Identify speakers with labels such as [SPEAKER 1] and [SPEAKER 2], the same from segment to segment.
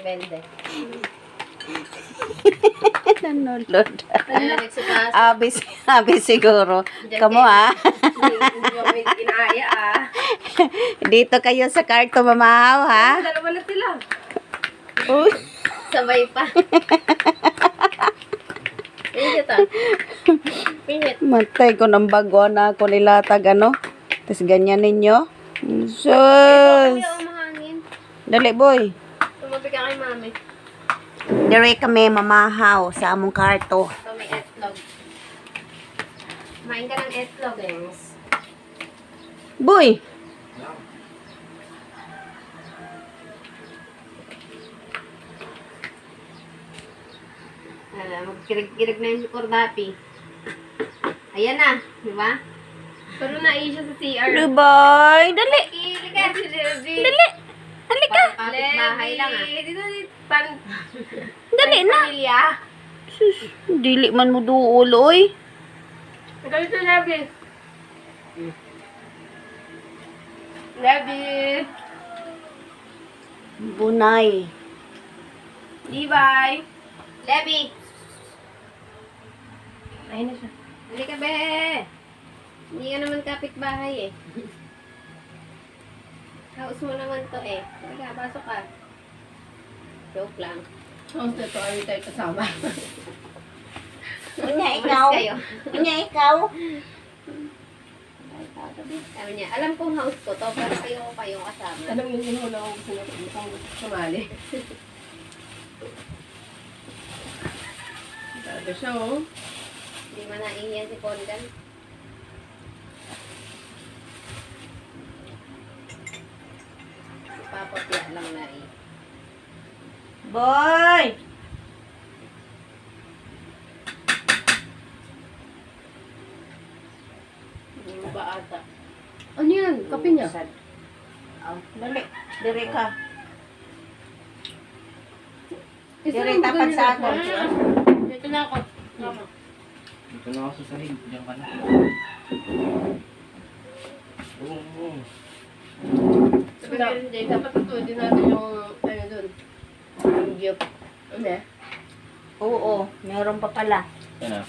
[SPEAKER 1] Bende.
[SPEAKER 2] Nanulod.
[SPEAKER 1] Nagsipasok.
[SPEAKER 2] Abi siguro. Kamu
[SPEAKER 1] Hindi mo inaaya
[SPEAKER 2] Dito kayo sa karto mamahaw ha.
[SPEAKER 1] Dalawa na sila.
[SPEAKER 2] Uy.
[SPEAKER 1] Sabay pa. Pinit Pinit.
[SPEAKER 2] Matay ko ng bago na ako nilatag ano. Tapos ganyan ninyo. Sus.
[SPEAKER 1] Kuya, umahangin.
[SPEAKER 2] Dali boy.
[SPEAKER 1] Tumabi ka kay mami.
[SPEAKER 2] Dire kami mamahaw sa among karto.
[SPEAKER 1] Ito may etlog. Kumain ka ng etlog, guys.
[SPEAKER 2] Boy.
[SPEAKER 1] Magkirig-kirig na yung si Cordapi. Ayan na, di ba? Pero na-i siya sa CR.
[SPEAKER 2] Boy. Dali.
[SPEAKER 1] Kili ka si Levi.
[SPEAKER 2] Dali. Dali ka.
[SPEAKER 1] Kapit-bahay lang Dito
[SPEAKER 2] Dali na.
[SPEAKER 1] Pamilya.
[SPEAKER 2] Sus. Dili man mo duol oy.
[SPEAKER 1] Ganito, Levi. Levi.
[SPEAKER 2] Bunay.
[SPEAKER 1] Levi. Levi. Ayun na siya. Hindi ka, be. Hindi ka naman kapit-bahay eh. House mo naman to eh. Talaga, pasok ka. Joke lang.
[SPEAKER 3] House na to, ayaw tayo kasama.
[SPEAKER 2] Unya
[SPEAKER 1] Umalis
[SPEAKER 2] ikaw.
[SPEAKER 1] kayo.
[SPEAKER 2] Unya ikaw.
[SPEAKER 1] Sabi niya, alam kong house ko to, pero kayo kayong kasama.
[SPEAKER 3] Anong yun mo na ako gusto niya kung sumali. Sabi siya, oh.
[SPEAKER 1] Hindi man naiiyan si Pondan. Si Papa Pia lang na eh.
[SPEAKER 2] Boy.
[SPEAKER 1] Hindi mo ba ata?
[SPEAKER 3] Ano yan? Kape niya?
[SPEAKER 2] Oh, dali. Dire ka.
[SPEAKER 3] Isa
[SPEAKER 2] Dire
[SPEAKER 3] lang ba
[SPEAKER 2] tapat
[SPEAKER 3] ganyan
[SPEAKER 2] sa
[SPEAKER 3] ako?
[SPEAKER 2] akin.
[SPEAKER 1] Dito na ako. Mama.
[SPEAKER 4] Dito na ako sa sahig. Diyan ka na. Oo.
[SPEAKER 3] Sabi ko rin, Jay, dapat tutudin natin yung, ano dun, yung giyop. Ano eh?
[SPEAKER 2] Oo, meron pa pala.
[SPEAKER 4] Yan na.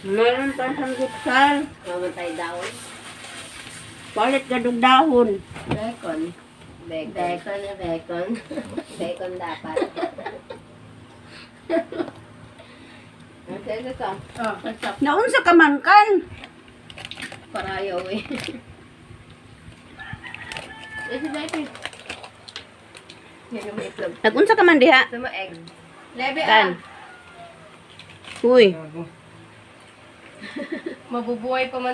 [SPEAKER 2] Meron pa sa gutsal.
[SPEAKER 1] Mamatay daw.
[SPEAKER 2] Palit gadong dahon.
[SPEAKER 3] Bacon.
[SPEAKER 1] Bacon.
[SPEAKER 3] Bacon na bacon.
[SPEAKER 1] Bacon dapat. Ano ito?
[SPEAKER 3] Oh, ketchup.
[SPEAKER 2] Naunsa ka man kan?
[SPEAKER 1] Parayaw eh.
[SPEAKER 3] Ito dito.
[SPEAKER 1] Yan yung may itlog.
[SPEAKER 2] Nagunsa ka man diha?
[SPEAKER 1] Ito mo egg. Lebe
[SPEAKER 2] Kan. Uy.
[SPEAKER 4] Ano?
[SPEAKER 3] Mabubuhay pa man